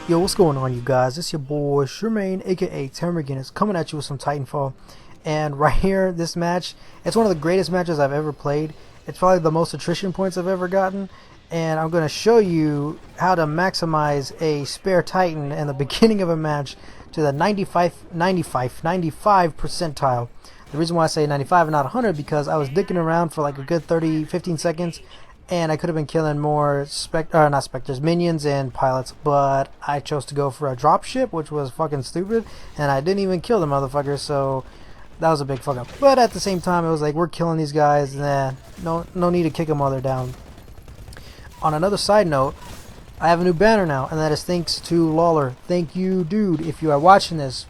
Yo, what's going on, you guys? It's your boy Shermaine, aka Tim McGinnis, coming at you with some Titanfall. And right here, this match, it's one of the greatest matches I've ever played. It's probably the most attrition points I've ever gotten. And I'm going to show you how to maximize a spare Titan in the beginning of a match to the 95 percentile. The reason why I say 95 and not 100 because I was dicking around for like a good 15 seconds. And I could have been killing more not specters, minions and pilots, but I chose to go for a dropship, which was fucking stupid, and I didn't even kill the motherfucker, so that was a big fuck up. But at the same time, it was like, we're killing these guys, and no need to kick them while they're down. On another side note, I have a new banner now, and that is thanks to Lawler. Thank you, dude, if you are watching this.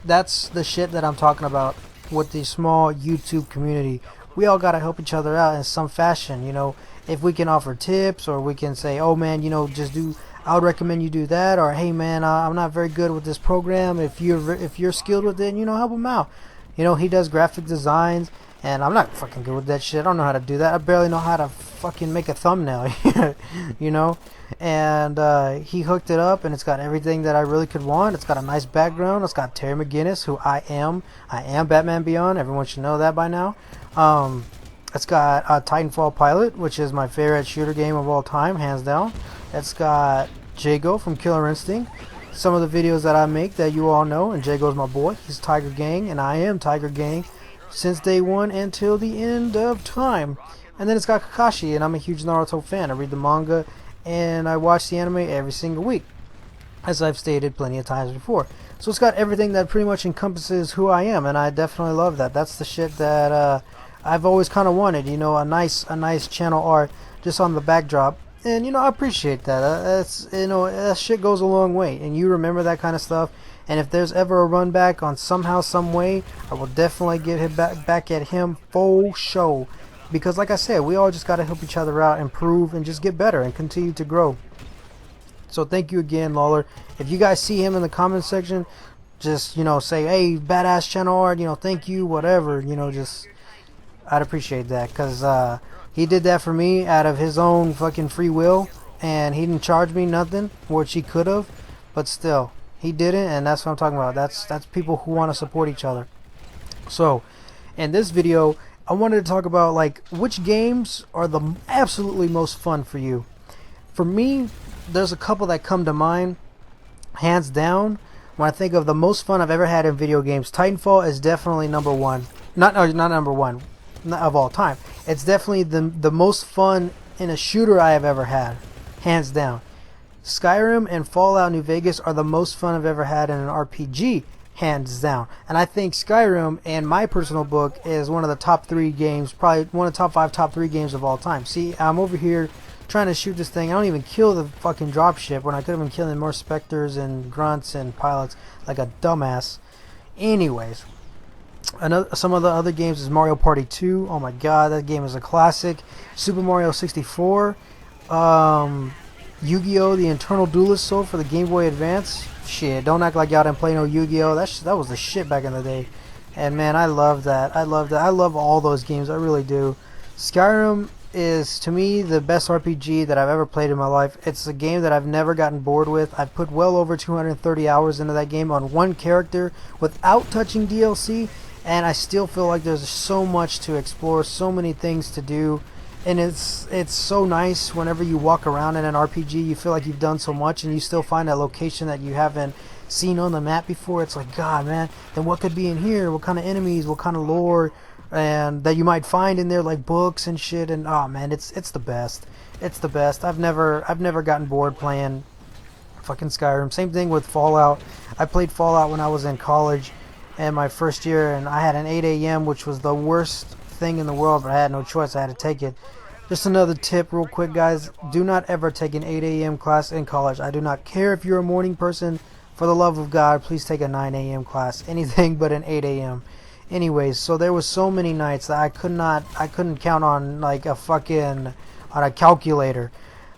That's the shit that I'm talking about with the small YouTube community. We all gotta help each other out in some fashion, you know. If we can offer tips, or we can say, oh man, you know, I would recommend you do that, or hey man, I'm not very good with this program. If you're skilled with it, you know, help him out. You know, he does graphic designs, and I'm not fucking good with that shit. I don't know how to do that. I barely know how to fucking make a thumbnail, you know. And he hooked it up, and it's got everything that I really could want. It's got a nice background. It's got Terry McGinnis, who I am Batman Beyond. Everyone should know that by now. It's got a Titanfall Pilot, which is my favorite shooter game of all time, hands down. It's got Jago from Killer Instinct. Some of the videos that I make that you all know, and Jago's my boy. He's Tiger Gang, and I am Tiger Gang since day one until the end of time. And then it's got Kakashi, and I'm a huge Naruto fan. I read the manga, and I watch the anime every single week, as I've stated plenty of times before. So it's got everything that pretty much encompasses who I am, and I definitely love that. That's the shit that I've always kind of wanted, you know, a nice channel art just on the backdrop, and you know, I appreciate that. That's, you know, that shit goes a long way, and you remember that kind of stuff. And if there's ever a run back on somehow, some way, I will definitely get him back at him full show, because like I said, we all just gotta help each other out, improve, and just get better and continue to grow. So thank you again, Lawler. If you guys see him in the comment section, just, you know, say, hey, badass channel art, you know, thank you, whatever, you know, just I'd appreciate that, because he did that for me out of his own fucking free will, and he didn't charge me nothing, which he could have, but still, he didn't, and that's what I'm talking about. That's people who want to support each other. So, in this video, I wanted to talk about, like, which games are the absolutely most fun for you. For me, there's a couple that come to mind, hands down. When I think of the most fun I've ever had in video games, Titanfall is definitely number one. Not number one of all time. It's definitely the most fun in a shooter I have ever had, hands down. Skyrim and Fallout New Vegas are the most fun I've ever had in an RPG, hands down. And I think Skyrim, in my personal book, is one of the top 3 games, probably one of the top 5, top 3 games of all time. See, I'm over here trying to shoot this thing. I don't even kill the fucking dropship when I could have been killing more specters and grunts and pilots like a dumbass. Anyways, some of the other games is Mario Party 2. Oh my god, that game is a classic. Super Mario 64. Yu-Gi-Oh! The Eternal Duelist Soul for the Game Boy Advance. Shit, don't act like y'all didn't play no Yu-Gi-Oh! That was the shit back in the day. And man, I love that. I love that. I love all those games. I really do. Skyrim is, to me, the best RPG that I've ever played in my life. It's a game that I've never gotten bored with. I've put well over 230 hours into that game on one character without touching DLC, and I still feel like there's so much to explore, so many things to do, and it's so nice whenever you walk around in an RPG. You feel like you've done so much, and you still find a location that you haven't seen on the map before. It's like, God, man, then what could be in here? What kind of enemies? What kind of lore? And that you might find in there, like books and shit. And oh man, it's the best. It's the best. I've never gotten bored playing fucking Skyrim. Same thing with Fallout. I played Fallout when I was in college and my first year, and I had an 8 a.m. which was the worst thing in the world, but I had no choice. I had to take it. Just another tip real quick, guys. Do not ever take an 8 a.m. class in college. I do not care if you're a morning person. For the love of God, please take a 9 a.m. class. Anything but an 8 a.m. Anyways, so there was so many nights that I couldn't count on like a calculator,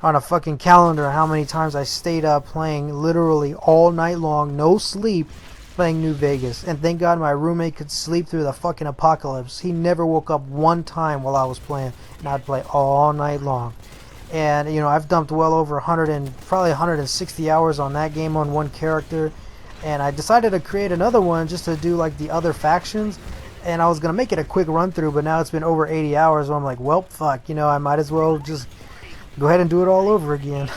on a fucking calendar, how many times I stayed up playing literally all night long, no sleep, playing New Vegas. And thank God my roommate could sleep through the fucking apocalypse. He never woke up one time while I was playing, and I'd play all night long. and you know I've dumped well over 100 and probably 160 hours on that game on one character, and I decided to create another one just to do like the other factions, and I was gonna make it a quick run through, but now it's been over 80 hours, so I'm like, well, fuck, you know, I might as well just go ahead and do it all over again.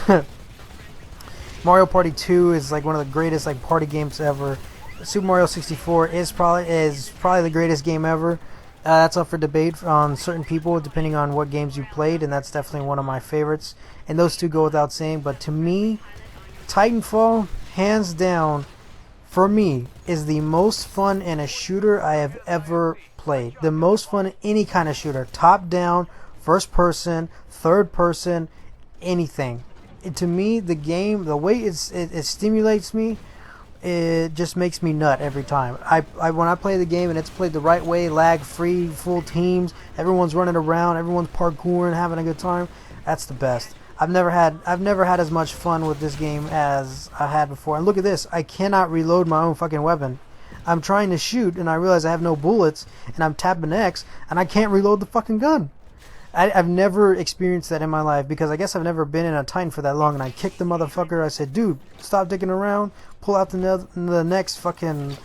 Mario Party 2 is like one of the greatest like party games ever. Super Mario 64 is probably the greatest game ever. That's up for debate on certain people depending on what games you played, and that's definitely one of my favorites. And those two go without saying, but to me, Titanfall, hands down, for me, is the most fun in a shooter I have ever played. The most fun in any kind of shooter. Top down, first person, third person, anything. To me, the game, the way it stimulates me, it just makes me nut every time. When I play the game and it's played the right way, lag free, full teams, everyone's running around, everyone's parkouring, having a good time. That's the best. I've never had as much fun with this game as I had before. And look at this, I cannot reload my own fucking weapon. I'm trying to shoot and I realize I have no bullets, and I'm tapping X and I can't reload the fucking gun. I've never experienced that in my life, because I guess I've never been in a Titan for that long, and I kicked the motherfucker. I said, dude, stop dicking around, pull out the next fucking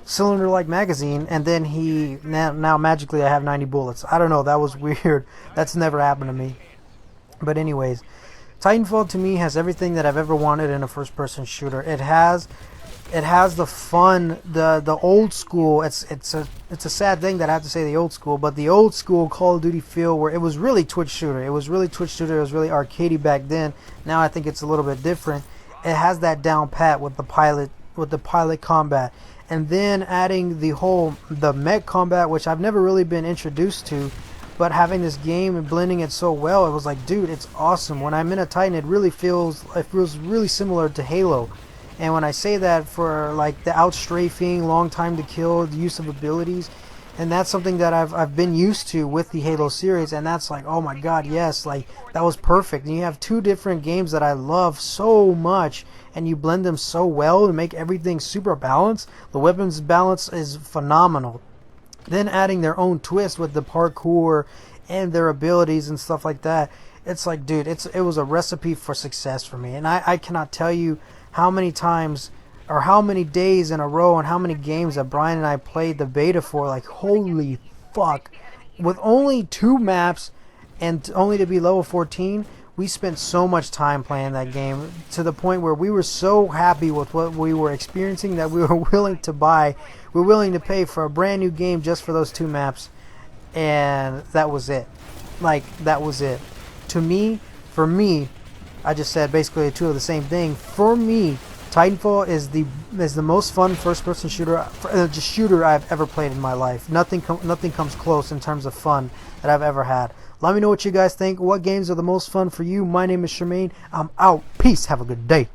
cylinder-like magazine, and then now magically I have 90 bullets. I don't know, that was weird. That's never happened to me. But anyways, Titanfall to me has everything that I've ever wanted in a first-person shooter. It has the fun, the old school. It's a sad thing that I have to say the old school, but the old school Call of Duty feel where it was really Twitch shooter. It was really arcadey back then. Now I think it's a little bit different. It has that down pat with the pilot combat, and then adding the mech combat, which I've never really been introduced to. But having this game and blending it so well, it was like, dude, it's awesome. When I'm in a Titan, it feels really similar to Halo. And when I say that, for like the outstrafing, long time to kill, the use of abilities, and that's something that I've been used to with the Halo series, and that's like, oh my god, yes, like that was perfect. And you have two different games that I love so much, and you blend them so well to make everything super balanced. The weapons balance is phenomenal. Then adding their own twist with the parkour and their abilities and stuff like that, it's like, dude, it was a recipe for success for me. And I cannot tell you how many times or how many days in a row and how many games that Brian and I played the beta for. Like, holy fuck, with only 2 maps and only to be level 14, we spent so much time playing that game, to the point where we were so happy with what we were experiencing that we were willing to pay for a brand new game just for those 2 maps. And that was it. Like, that was it. For me, I just said basically 2 of the same thing. For me, Titanfall is the most fun first-person shooter I've ever played in my life. Nothing comes close in terms of fun that I've ever had. Let me know what you guys think. What games are the most fun for you? My name is Charmaine. I'm out. Peace. Have a good day.